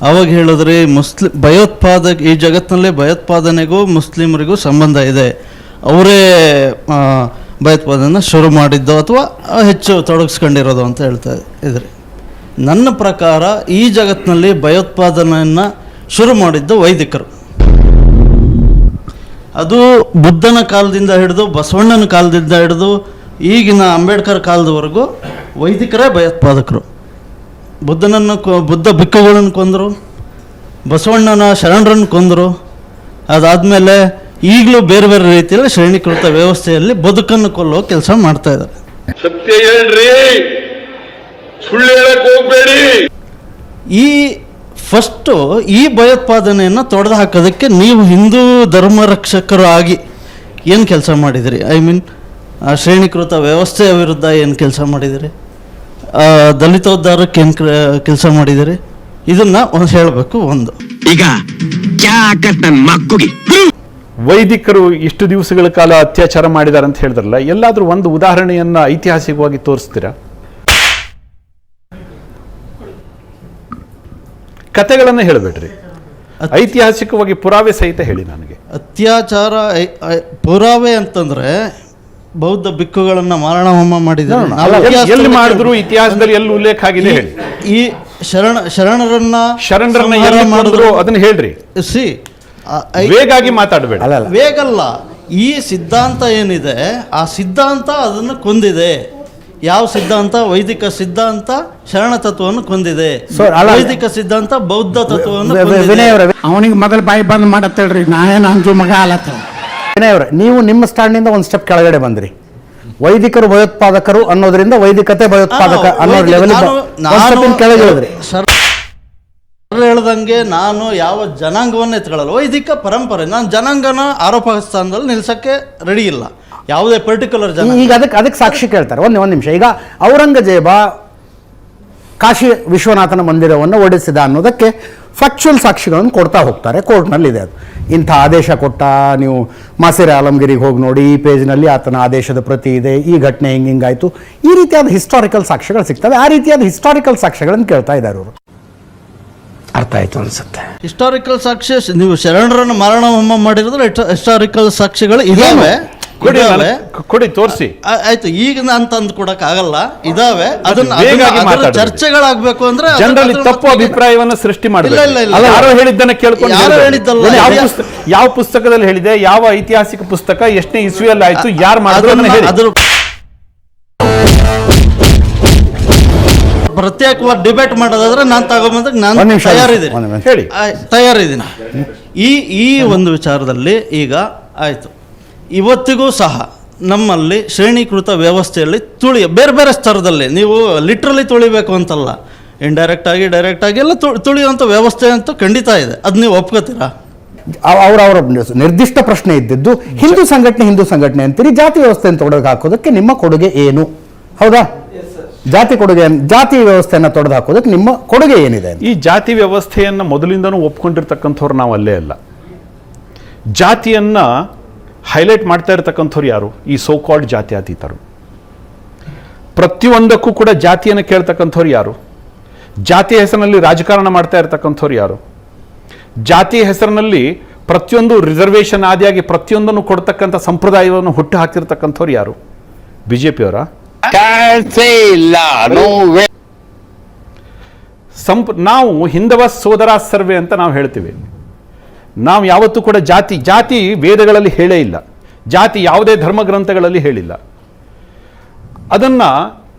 ಅವಾಗ ಹೇಳಿದ್ರಿ ಈ ಜಗತ್ತಿನಲ್ಲೇ ಭಯೋತ್ಪಾದನೆಗೂ ಮುಸ್ಲಿಮರಿಗೂ ಸಂಬಂಧ ಇದೆ, ಅವರೇ ಭಯೋತ್ಪಾದನೆ ಶುರು ಮಾಡಿದ್ದು ಅಥವಾ ಹೆಚ್ಚು ತೊಡಗಿಸ್ಕೊಂಡಿರೋದು ಅಂತ ಹೇಳ್ತಾ ಇದ್ರಿ. ನನ್ನ ಪ್ರಕಾರ ಈ ಜಗತ್ತಿನಲ್ಲಿ ಭಯೋತ್ಪಾದನೆಯನ್ನು ಶುರು ಮಾಡಿದ್ದು ವೈದಿಕರು. ಅದು ಬುದ್ಧನ ಕಾಲದಿಂದ ಹಿಡಿದು ಬಸವಣ್ಣನ ಕಾಲದಿಂದ ಹಿಡಿದು ಈಗಿನ ಅಂಬೇಡ್ಕರ್ ಕಾಲದವರೆಗೂ ವೈದಿಕರೇ ಭಯೋತ್ಪಾದಕರು. ಬುದ್ಧ ಭಿಕ್ಕುಗಳನ್ನು ಕೊಂದರು, ಬಸವಣ್ಣನ ಶರಣರನ್ನು ಕೊಂದರು. ಅದಾದಮೇಲೆ ಈಗಲೂ ಬೇರೆ ಬೇರೆ ರೀತಿಯಲ್ಲಿ ಶ್ರೇಣೀಕೃತ ವ್ಯವಸ್ಥೆಯಲ್ಲಿ ಬದುಕನ್ನು ಕೊಲ್ಲುವ ಕೆಲಸ ಮಾಡ್ತಾ ಇದ್ದಾರೆ. ಸತ್ಯ ಹೇಳ್ರಿ, ಸುಳ್ಳು ಹೇಳಕ್ ಹೋಗ್ಬೇಡಿ. ಈ ಭಯೋತ್ಪಾದನೆಯನ್ನು ತೊಡೆದು ಹಾಕೋದಕ್ಕೆ ನೀವು ಹಿಂದೂ ಧರ್ಮ ರಕ್ಷಕರು ಆಗಿ ಏನು ಕೆಲಸ ಮಾಡಿದಿರಿ? ಶ್ರೇಣೀಕೃತ ವ್ಯವಸ್ಥೆಯ ವಿರುದ್ಧ ಏನು ಕೆಲಸ ಮಾಡಿದಿರಿ? ದಲಿತೋದ್ಧಾರಕ್ಕೆ ಏನು ಕೆಲಸ ಮಾಡಿದಿರಿ? ಇದನ್ನ ಹೇಳಬೇಕು. ಈಗ ವೈದಿಕರು ಇಷ್ಟು ದಿವಸಗಳ ಕಾಲ ಅತ್ಯಾಚಾರ ಮಾಡಿದ್ದಾರೆ ಅಂತ ಹೇಳಿದ್ರಲ್ಲ, ಎಲ್ಲಾದ್ರೂ ಒಂದು ಉದಾಹರಣೆಯನ್ನ ಐತಿಹಾಸಿಕವಾಗಿ ತೋರಿಸ್ತೀರಾ? ಕಥೆಗಳನ್ನ ಹೇಳಬೇಡ್ರಿ, ಐತಿಹಾಸಿಕವಾಗಿ ಪುರಾವೆ ಸಹಿತ ಹೇಳಿ ನನಗೆ. ಅತ್ಯಾಚಾರ ಪುರಾವೆ ಅಂತಂದ್ರೆ ಬೌದ್ಧ ಭಿಕ್ಕುಗಳನ್ನ ಮಾರಣ ಹೋಮ ಮಾಡಿದ್ರು. ಎಲ್ಲಿ ಮಾಡಿದ್ರು ಇತಿಹಾಸದಲ್ಲಿ ಎಲ್ಲಿ ಉಲ್ಲೇಖ ಆಗಿದೆ ಹೇಳಿ. ಈ ಶರಣರನ್ನ ಎಲ್ಲಿ ಮಾಡಿದ್ರು ಅದನ್ನ ಹೇಳ್ರಿ. ವೇಗಾಗಿ ಮಾತಾಡಬೇಡ. ವೇಗಲ್ಲ, ಈ ಸಿದ್ಧಾಂತ ಏನಿದೆ ಆ ಸಿದ್ಧಾಂತ ಅದನ್ನು ಕೊಂದಿದೆ. ಯಾವ ಸಿದ್ಧಾಂತ? ವೈದಿಕ ಸಿದ್ಧಾಂತ ಶರಣ ತತ್ವವನ್ನು ಕೊಂದಿದೆ. ವೈದಿಕ ಸಿದ್ಧಾಂತ ಬೌದ್ಧ ತತ್ವವನ್ನು ಅವನಿಗೆ ಮೊದಲು ಬಾಯಿ ಬಂದ್ ಮಾಡತ್ತೇಳ್ರಿ, ನಾನೇನು ಅಂಜು ಮಗ ಅಲತ್ತ. ವಿನಯ್ ಅವರೇ, ನೀವು ನಿಮ್ಮ ಸ್ಟ್ಯಾಂಡಿಂದ ಒಂದು ಸ್ಟೆಪ್ ಕೆಳಗಡೆ ಬಂದ್ರಿ. ವೈದಿಕರು ಭಯೋತ್ಪಾದಕರು ಅನ್ನೋದ್ರಿಂದ ವೈದಿಕತೆ ಭಯೋತ್ಪಾದಕ ಅನ್ನೋ ಲೆವೆಲ್ ಕೆಳಗೆ ಹೇಳಿದ್ರಿ. ಹೇಳ್ದಂಗೆ ನಾನು ಯಾವ ಜನಾಂಗವನ್ನು ಎತ್ಕೊಳ್ಳಲ್ಲ, ವೈದಿಕ ಪರಂಪರೆ. ನಾನು ಜನಾಂಗನ ಆರೋಪ ಸ್ಥಾನದಲ್ಲಿ ನಿಲ್ಸಕ್ಕೆ ರೆಡಿ ಇಲ್ಲ, ಯಾವುದೇ ಪರ್ಟಿಕ್ಯುಲರ್ ಜನ. ಈಗ ಅದಕ್ಕೆ ಸಾಕ್ಷಿ ಕೇಳ್ತಾರೆ. ಒಂದು ನಿಮಿಷ. ಈಗ ಔರಂಗಜೇಬ ಕಾಶಿ ವಿಶ್ವನಾಥನ ಮಂದಿರವನ್ನು ಒಡೆಸಿದ ಅನ್ನೋದಕ್ಕೆ ಫ್ಯಾಕ್ಚುಯಲ್ ಸಾಕ್ಷಿಗಳನ್ನು ಕೊಡ್ತಾ ಹೋಗ್ತಾರೆ. ಕೋರ್ಟ್ನಲ್ಲಿ ಇದೆ ಅದು. ಇಂಥ ಆದೇಶ ಕೊಟ್ಟ, ನೀವು ಮಾಸಿರ್ ಆಲಂಗಿರಿಗೆ ಹೋಗಿ ನೋಡಿ, ಈ ಪೇಜ್ನಲ್ಲಿ ಆತನ ಆದೇಶದ ಪ್ರತಿ ಇದೆ, ಈ ಘಟನೆ ಹಿಂಗಾಯ್ತು, ಈ ರೀತಿಯಾದ ಹಿಸ್ಟಾರಿಕಲ್ ಸಾಕ್ಷ್ಯಗಳು ಸಿಗ್ತವೆ. ಆ ರೀತಿಯಾದ ಹಿಸ್ಟಾರಿಕಲ್ ಸಾಕ್ಷ್ಯಗಳನ್ನು ಕೇಳ್ತಾ ಇದ್ದಾರೆ ಅವರು. ಅರ್ಥ ಆಯ್ತು ಅನ್ಸುತ್ತೆ. ಹಿಸ್ಟಾರಿಕಲ್ ಸಾಕ್ಷ್ಯ ನೀವು ಶರಣರನ್ನು ಮಾರಣ ಹೋಮ ಮಾಡಿರೋದ್ರೆ ಹಿಸ್ಟಾರಿಕಲ್ ಸಾಕ್ಷ್ಯಗಳು ಇದಾವೆ. ಕೊಡಿ, ತೋರಿಸಿ. ಆಯ್ತು, ಈಗ ಅಂತ ಅಂದ್ಕೊಡಕ್ ಆಗಲ್ಲ, ಇದಾವೆ. ಅದನ್ನ ಚರ್ಚೆಗಳಾಗಬೇಕು ಅಂದ್ರೆ ಜನರಲ್ಲಿ ತಪ್ಪು ಅಭಿಪ್ರಾಯವನ್ನು ಸೃಷ್ಟಿ ಮಾಡಲ್ಲ. ಯಾರೋ ಹೇಳಿದ್ದನ್ನ ಕೇಳ್ಕೊಂಡು ಯಾವ ಪುಸ್ತಕದಲ್ಲಿ ಹೇಳಿದೆ, ಯಾವ ಐತಿಹಾಸಿಕ ಪುಸ್ತಕ, ಎಷ್ಟನೇ ಇಸ್ವಿಯಲ್ಲಿ ಆಯ್ತು, ಯಾರು ಮಾಡಿದ್ರು ಪ್ರತ್ಯೇಕವಾಗಿ ಡಿಬೇಟ್ ಮಾಡೋದಾದ್ರೆ ನಾನು ತಗೊಂಬಂದಾಗ ನಾನು ತಯಾರಿದ್ದೀನಿ. ಈ ಒಂದು ವಿಚಾರದಲ್ಲಿ ಈಗ ಆಯ್ತು, ಇವತ್ತಿಗೂ ಸಹ ನಮ್ಮಲ್ಲಿ ಶ್ರೇಣೀಕೃತ ವ್ಯವಸ್ಥೆಯಲ್ಲಿ ಬೇರೆ ಬೇರೆ ಸ್ತರದಲ್ಲಿ, ನೀವು ಲಿಟ್ರಲಿ ತುಳಿಬೇಕು ಅಂತಲ್ಲ, ಇಂಡೈರೆಕ್ಟ್ ಆಗಿ ಡೈರೆಕ್ಟ್ ಆಗಿ ಎಲ್ಲ ತುಳಿಯುವಂಥ ವ್ಯವಸ್ಥೆ ಅಂತೂ ಖಂಡಿತ ಇದೆ. ಅದು ನೀವು ಒಪ್ಕೋತೀರಾ? ಅವರ ನಿರ್ದಿಷ್ಟ ಪ್ರಶ್ನೆ ಇದ್ದಿದ್ದು ಹಿಂದೂ ಸಂಘಟನೆ ಅಂತೀರಿ, ಜಾತಿ ವ್ಯವಸ್ಥೆಯನ್ನು ತೊಡೆದು ಹಾಕೋದಕ್ಕೆ ನಿಮ್ಮ ಕೊಡುಗೆ ಏನು? ಹೌದಾ? ಜಾತಿ ವ್ಯವಸ್ಥೆಯನ್ನು ತೊಡೆದು ಹಾಕೋದಕ್ಕೆ ನಿಮ್ಮ ಕೊಡುಗೆ ಏನಿದೆ? ಈ ಜಾತಿ ವ್ಯವಸ್ಥೆಯನ್ನು ಮೊದಲಿಂದನೂ ಒಪ್ಕೊಂಡಿರ್ತಕ್ಕಂಥವ್ರು ನಾವು ಅಲ್ಲೇ ಅಲ್ಲ. ಜಾತಿಯನ್ನ ಹೈಲೈಟ್ ಮಾಡ್ತಾ ಇರ್ತಕ್ಕಂಥವ್ರು ಯಾರು? ಈ ಸೋ ಕಾಲ್ಡ್ ಜಾತ್ಯತೀತರು. ಪ್ರತಿಯೊಂದಕ್ಕೂ ಕೂಡ ಜಾತಿಯನ್ನು ಕೇಳ್ತಕ್ಕಂಥವ್ರು ಯಾರು? ಜಾತಿಯ ಹೆಸರಿನಲ್ಲಿ ರಾಜಕಾರಣ ಮಾಡ್ತಾ ಇರ್ತಕ್ಕಂಥವ್ರು ಯಾರು? ಜಾತಿಯ ಹೆಸರಿನಲ್ಲಿ ಪ್ರತಿಯೊಂದು ರಿಸರ್ವೇಷನ್ ಆದಿಯಾಗಿ ಪ್ರತಿಯೊಂದನ್ನು ಕೊಡ್ತಕ್ಕಂಥ ಸಂಪ್ರದಾಯವನ್ನು ಹುಟ್ಟು ಹಾಕಿರ್ತಕ್ಕಂಥವ್ರು ಯಾರು? ಬಿಜೆಪಿಯವರ? ನಾವು ಹಿಂದವ ಸೋದರ ಸರ್ವೆ ಅಂತ ನಾವು ಹೇಳ್ತೀವಿ. ನಾವು ಯಾವತ್ತೂ ಕೂಡ ಜಾತಿ ವೇದಗಳಲ್ಲಿ ಹೇಳೇ ಇಲ್ಲ, ಜಾತಿ ಯಾವುದೇ ಧರ್ಮ ಗ್ರಂಥಗಳಲ್ಲಿ ಹೇಳಿಲ್ಲ. ಅದನ್ನ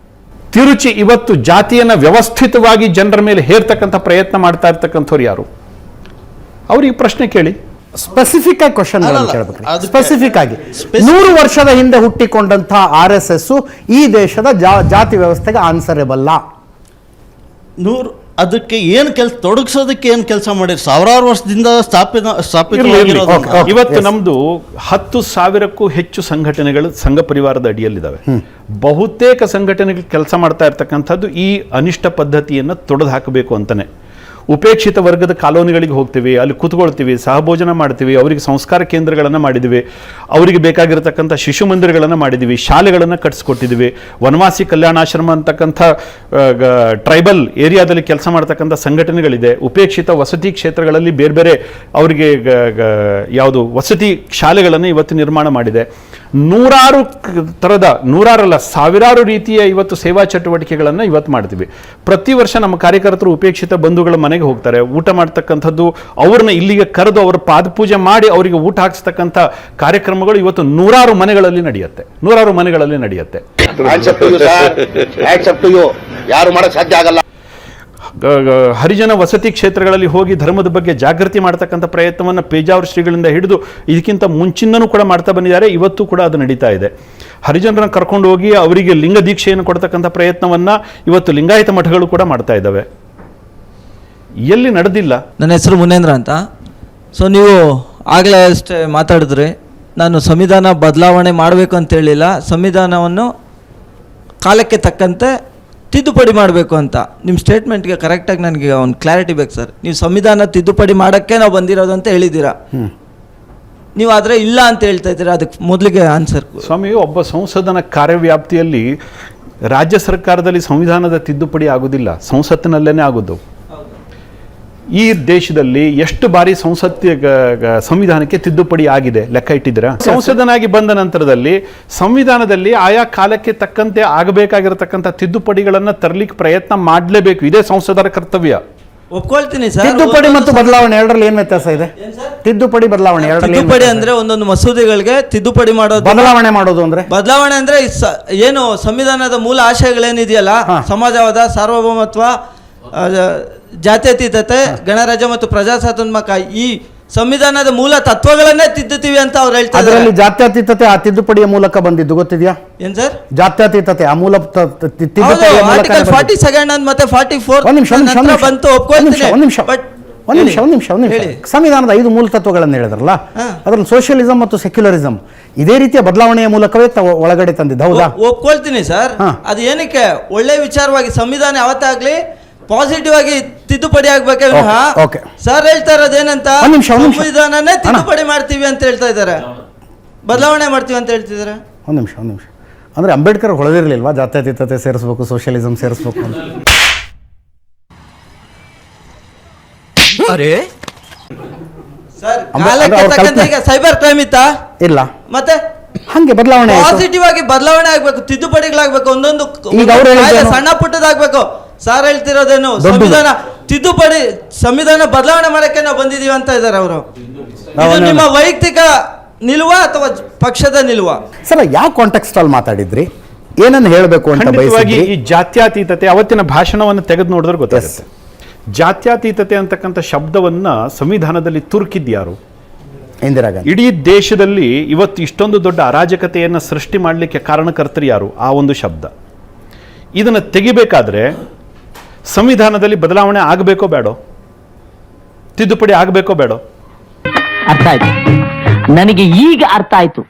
ತಿರುಚಿ ಇವತ್ತು ಜಾತಿಯನ್ನು ವ್ಯವಸ್ಥಿತವಾಗಿ ಜನರ ಮೇಲೆ ಹೇರ್ತಕ್ಕಂಥ ಪ್ರಯತ್ನ ಮಾಡ್ತಾ ಇರ್ತಕ್ಕಂಥವ್ರು ಯಾರು? ಅವ್ರಿಗೆ ಪ್ರಶ್ನೆ ಕೇಳಿ. ಸ್ಪೆಸಿಫಿಕ್ ಆಗಿ ಕ್ವಶನ್ ಸ್ಪೆಸಿಫಿಕ್ ಆಗಿ 100 ವರ್ಷದ ಹಿಂದೆ ಹುಟ್ಟಿಕೊಂಡಂತಹ RSS ಈ ದೇಶದ ಜಾತಿ ವ್ಯವಸ್ಥೆಗೆ ಆನ್ಸರೇಬಲ್. ಅದಕ್ಕೆ ಏನು ತೊಡಗಿಸೋದಕ್ಕೆ ಏನು ಕೆಲಸ ಮಾಡಿರಿ? ಸಾವಿರಾರು ವರ್ಷದಿಂದ ಸ್ಥಾಪಿತ. ಇವತ್ತು ನಮ್ದು 10,000ಕ್ಕೂ ಹೆಚ್ಚು ಸಂಘಟನೆಗಳು ಸಂಘ ಪರಿವಾರದ ಅಡಿಯಲ್ಲಿದ್ದಾವೆ. ಬಹುತೇಕ ಸಂಘಟನೆಗಳು ಕೆಲಸ ಮಾಡ್ತಾ ಇರ್ತಕ್ಕಂಥದ್ದು ಈ ಅನಿಷ್ಟ ಪದ್ಧತಿಯನ್ನು ತೊಡೆದು ಹಾಕಬೇಕು ಅಂತಾನೆ. ಉಪೇಕ್ಷಿತ ವರ್ಗದ ಕಾಲೋನಿಗಳಿಗೆ ಹೋಗ್ತೀವಿ, ಅಲ್ಲಿ ಕೂತ್ಕೊಳ್ತೀವಿ, ಸಹಭೋಜನ ಮಾಡ್ತೀವಿ, ಅವರಿಗೆ ಸಂಸ್ಕಾರ ಕೇಂದ್ರಗಳನ್ನು ಮಾಡಿದ್ದೀವಿ, ಅವರಿಗೆ ಬೇಕಾಗಿರತಕ್ಕಂಥ ಶಿಶು ಮಂದಿರಗಳನ್ನು ಮಾಡಿದ್ದೀವಿ, ಶಾಲೆಗಳನ್ನು ಕಟ್ಟಿಸ್ಕೊಟ್ಟಿದ್ದೀವಿ, ವನವಾಸಿ ಕಲ್ಯಾಣಾಶ್ರಮ ಅಂತಕ್ಕಂಥ ಟ್ರೈಬಲ್ ಏರಿಯಾದಲ್ಲಿ ಕೆಲಸ ಮಾಡ್ತಕ್ಕಂಥ ಸಂಘಟನೆಗಳಿದೆ, ಉಪೇಕ್ಷಿತ ವಸತಿ ಕ್ಷೇತ್ರಗಳಲ್ಲಿ ಬೇರೆ ಬೇರೆ ಅವರಿಗೆ ಯಾವುದು ವಸತಿ ಶಾಲೆಗಳನ್ನು ಇವತ್ತು ನಿರ್ಮಾಣ ಮಾಡಿದೆ. ನೂರಾರು ಥರದ, ನೂರಾರಲ್ಲ ಸಾವಿರಾರು ರೀತಿಯ ಇವತ್ತು ಸೇವಾ ಚಟುವಟಿಕೆಗಳನ್ನು ಇವತ್ತು ಮಾಡ್ತೀವಿ. ಪ್ರತಿ ವರ್ಷ ನಮ್ಮ ಕಾರ್ಯಕರ್ತರು ಉಪೇಕ್ಷಿತ ಬಂಧುಗಳ ಮನೆಗೆ ಹೋಗ್ತಾರೆ, ಊಟ ಮಾಡ್ತಕ್ಕಂಥದ್ದು, ಅವ್ರನ್ನ ಇಲ್ಲಿಗೆ ಕರೆದು ಅವರ ಪಾದಪೂಜೆ ಮಾಡಿ ಅವರಿಗೆ ಊಟ ಹಾಕಿಸ್ತಕ್ಕಂಥ ಕಾರ್ಯಕ್ರಮಗಳು ಇವತ್ತು ನೂರಾರು ಮನೆಗಳಲ್ಲಿ ನಡೆಯುತ್ತೆ. ಯಾರು ಮಾಡಕ್ ಸಾಧ್ಯ ಆಗಲ್ಲ. ಹರಿಜನ ವಸತಿ ಕ್ಷೇತ್ರಗಳಲ್ಲಿ ಹೋಗಿ ಧರ್ಮದ ಬಗ್ಗೆ ಜಾಗೃತಿ ಮಾಡ್ತಕ್ಕಂಥ ಪ್ರಯತ್ನವನ್ನು ಪೇಜಾವರ ಶ್ರೀಗಳಿಂದ ಹಿಡಿದು ಇದಕ್ಕಿಂತ ಮುಂಚಿನೂ ಕೂಡ ಮಾಡ್ತಾ ಬಂದಿದ್ದಾರೆ. ಇವತ್ತು ಕೂಡ ಅದು ನಡೀತಾ ಇದೆ. ಹರಿಜನರನ್ನು ಕರ್ಕೊಂಡು ಹೋಗಿ ಅವರಿಗೆ ಲಿಂಗ ದೀಕ್ಷೆಯನ್ನು ಕೊಡ್ತಕ್ಕಂಥ ಪ್ರಯತ್ನವನ್ನು ಇವತ್ತು ಲಿಂಗಾಯತ ಮಠಗಳು ಕೂಡ ಮಾಡ್ತಾ ಇದ್ದಾವೆ. ಎಲ್ಲಿ ನಡೆದಿಲ್ಲ. ನನ್ನ ಹೆಸರು ಮುನೇಂದ್ರ ಅಂತ. ಸೊ ನೀವು ಆಗಲೇ ಅಷ್ಟೇ ಮಾತಾಡಿದ್ರಿ, ನಾನು ಸಂವಿಧಾನ ಬದಲಾವಣೆ ಮಾಡಬೇಕು ಅಂತ ಹೇಳಿಲ್ಲ, ಸಂವಿಧಾನವನ್ನು ಕಾಲಕ್ಕೆ ತಕ್ಕಂತೆ ತಿದ್ದುಪಡಿ ಮಾಡಬೇಕು ಅಂತ. ನಿಮ್ಮ ಸ್ಟೇಟ್ಮೆಂಟ್ಗೆ ಕರೆಕ್ಟಾಗಿ ನನಗೆ ಒಂದು ಕ್ಲಾರಿಟಿ ಬೇಕು ಸರ್. ನೀವು ಸಂವಿಧಾನ ತಿದ್ದುಪಡಿ ಮಾಡೋಕ್ಕೆ ನಾವು ಬಂದಿರೋದು ಅಂತ ಹೇಳಿದ್ದೀರಾ, ನೀವು ಆದರೆ ಇಲ್ಲ ಅಂತ ಹೇಳ್ತಾ ಇದ್ದೀರಾ, ಅದಕ್ಕೆ ಮೊದಲಿಗೆ ಆನ್ಸರ್. ಸ್ವಾಮಿ, ಒಬ್ಬ ಸಂಸದನ ಕಾರ್ಯವ್ಯಾಪ್ತಿಯಲ್ಲಿ ರಾಜ್ಯ ಸರ್ಕಾರದಲ್ಲಿ ಸಂವಿಧಾನದ ತಿದ್ದುಪಡಿ ಆಗೋದಿಲ್ಲ, ಸಂಸತ್ತಿನಲ್ಲೇ ಆಗೋದು. ಈ ದೇಶದಲ್ಲಿ ಎಷ್ಟು ಬಾರಿ ಸಂವಿಧಾನಕ್ಕೆ ತಿದ್ದುಪಡಿ ಆಗಿದೆ ಲೆಕ್ಕ ಇಟ್ಟಿದ್ದೀರಾ? ಸಂಸದನಾಗಿ ಬಂದ ನಂತರದಲ್ಲಿ ಸಂವಿಧಾನದಲ್ಲಿ ಆಯಾ ಕಾಲಕ್ಕೆ ತಕ್ಕಂತೆ ಆಗಬೇಕಾಗಿರತಕ್ಕಂಥ ತಿದ್ದುಪಡಿಗಳನ್ನು ತರಲಿಕ್ಕೆ ಪ್ರಯತ್ನ ಮಾಡಲೇಬೇಕು. ಇದೇ ಸಂಸದರ ಕರ್ತವ್ಯ. ಒಪ್ಕೊಳ್ತೀನಿ ಸರ್. ತಿದ್ದುಪಡಿ ಮತ್ತು ಬದಲಾವಣೆ ಎರಡರಲ್ಲಿ ಏನು ವ್ಯತ್ಯಾಸ ಇದೆ? ತಿದ್ದುಪಡಿ ಬದಲಾವಣೆ ಎರಡರಲ್ಲಿ ತಿದ್ದುಪಡಿ ಅಂದ್ರೆ ಒಂದೊಂದು ಮಸೂದೆಗಳಿಗೆ ತಿದ್ದುಪಡಿ ಮಾಡೋದು, ಬದಲಾವಣೆ ಮಾಡೋದು ಅಂದ್ರೆ ಬದಲಾವಣೆ ಅಂದ್ರೆ ಏನು ಸಂವಿಧಾನದ ಮೂಲ ಆಶಯಗಳೇನಿದೆಯಲ್ಲ, ಸಮಾಜವಾದ, ಸಾರ್ವಭೌಮತ್ವ, ಜಾತ್ಯತೀತತೆ, ಗಣರಾಜ್ಯ ಮತ್ತು ಪ್ರಜಾಸತ್ತಾತ್ಮಕ, ಈ ಸಂವಿಧಾನದ ಮೂಲ ತತ್ವಗಳನ್ನೇ ತಿದ್ದುತ್ತೀವಿ ಅಂತ ಅವ್ರು ಹೇಳ್ತಾರೆ. ಅದರಲ್ಲಿ ಜಾತ್ಯತೀತತೆ ಆ ತಿದ್ದುಪಡಿಯ ಮೂಲಕ ಬಂದಿದ್ದು ಗೊತ್ತಿದೆಯಾ? ಏನ್ ಸರ್ ಜಾತ್ಯತೀತತೆ ಆ ಮೂಲ ಆರ್ಟಿಕಲ್ 42 ಮತ್ತೆ 44 ಬಂತು, ಒಪ್ಕೊಳ್ತೀನಿ. ಸಂವಿಧಾನದ 5 ಮೂಲ ತತ್ವಗಳನ್ನು ಹೇಳಿದ್ರಲ್ಲ, ಅದರಲ್ಲಿ ಸೋಷಿಯಲಿಸಂ ಮತ್ತು ಸೆಕ್ಯುಲರಿಸಂ ಇದೇ ರೀತಿಯ ಬದಲಾವಣೆಯ ಮೂಲಕವೇ ಒಳಗಡೆ ತಂದಿದ್ದು, ಹೌದಾ? ಒಪ್ಕೊಳ್ತೀನಿ ಸರ್. ಅದು ಏನಕ್ಕೆ ಒಳ್ಳೆ ವಿಚಾರವಾಗಿ ಸಂವಿಧಾನ ಯಾವತ್ತಾಗ್ಲಿ ಪಾಸಿಟಿವ್ ಆಗಿ ತಿದ್ದುಪಡಿ ಆಗ್ಬೇಕೆ. ಸರ್ ಹೇಳ್ತಾ ಇರೋದೇನಂತ, ಸಂವಿಧಾನನೇ ತಿದ್ದುಪಡಿ ಮಾಡ್ತೀವಿ ಅಂತ ಹೇಳ್ತಾ ಇದ್ದಾರೆ, ಬದಲಾವಣೆ ಮಾಡ್ತೀವಿ ಅಂತ ಹೇಳ್ತಿದ್ದಾರೆ. ಒಂದು ನಿಮಿಷ ಅಂದ್ರೆ ಅಂಬೇಡ್ಕರ್ ಹೊಳೆದಿರ್ಲಿಲ್ವಾ ಜಾತ್ಯತೀತತೆ ಸೇರಿಸ್ಬೇಕು, ಸೋಷಿಯಲಿಸಂ ಸೇರಿಸ್ಬೇಕು ಅಂತ? ಅರೆ ಸರ್, ಈಗ ಸೈಬರ್ ಕ್ರೈಮ್ ಇತ್ತಾ? ಇಲ್ಲ. ಮತ್ತೆ ಹಂಗೆ ಬದಲಾವಣೆ ಪಾಸಿಟಿವ್ ಆಗಿ ಬದಲಾವಣೆ ಆಗ್ಬೇಕು, ತಿದ್ದುಪಡಿಗಳಾಗ್ಬೇಕು, ಒಂದೊಂದು ಸಣ್ಣ ಪುಟ್ಟದಾಗ್ಬೇಕು. ಸಾರ್ ಹೇಳ್ತಿರೋದೇನು, ಸಂವಿಧಾನ ತಿದ್ದುಪಡಿ, ಸಂವಿಧಾನ ಬದಲಾವಣೆ ಮಾಡಕ್ಕೆ ನಾವು ಬಂದಿದೀವಿ ಅಂತ ಇದ್ದಾರೆ ಅವರು. ನಿಮ್ಮ ವೈಯಕ್ತಿಕ ನಿಲುವ ಅಥವಾ ಪಕ್ಷದ ನಿಲುವ? ಸರ್, ಯಾವ ಕಾಂಟೆಕ್ಸ್ಟ್ ಅಲ್ಲಿ ಮಾತಾಡಿದ್ರಿ, ಏನನ್ನು ಹೇಳಬೇಕು ಅಂತ ಬಯಸಿದ್ರಿ? ಈ ಜಾತ್ಯತೀತತೆ ಅವತ್ತಿನ ಭಾಷಣವನ್ನು ತೆಗೆದು ನೋಡಿದ್ರೆ ಗೊತ್ತಾಗುತ್ತೆ. ಜಾತ್ಯತೀತತೆ ಅಂತಕ್ಕಂಥ ಶಬ್ದವನ್ನ ಸಂವಿಧಾನದಲ್ಲಿ ತುರುಕಿದ್ಯಾರು? ಇಂದಿರಾ ಗಾಂಧಿ. ಇಡೀ ದೇಶದಲ್ಲಿ ಇವತ್ತು ಇಷ್ಟೊಂದು ದೊಡ್ಡ ಅರಾಜಕತೆಯನ್ನು ಸೃಷ್ಟಿ ಮಾಡಲಿಕ್ಕೆ ಕಾರಣಕರ್ತರು ಯಾರು? ಆ ಒಂದು ಶಬ್ದ. ಇದನ್ನು ತೆಗಿಬೇಕಾದ್ರೆ ಸಂವಿಧಾನದಲ್ಲಿ ಬದಲಾವಣೆ ಆಗಬೇಕೋ ಬೇಡೋ, ತಿದ್ದುಪಡಿ ಆಗಬೇಕೋ ಬೇಡೋ? ಅರ್ಥ ಆಯ್ತು, ನನಗೆ ಈಗ ಅರ್ಥ ಆಯ್ತು.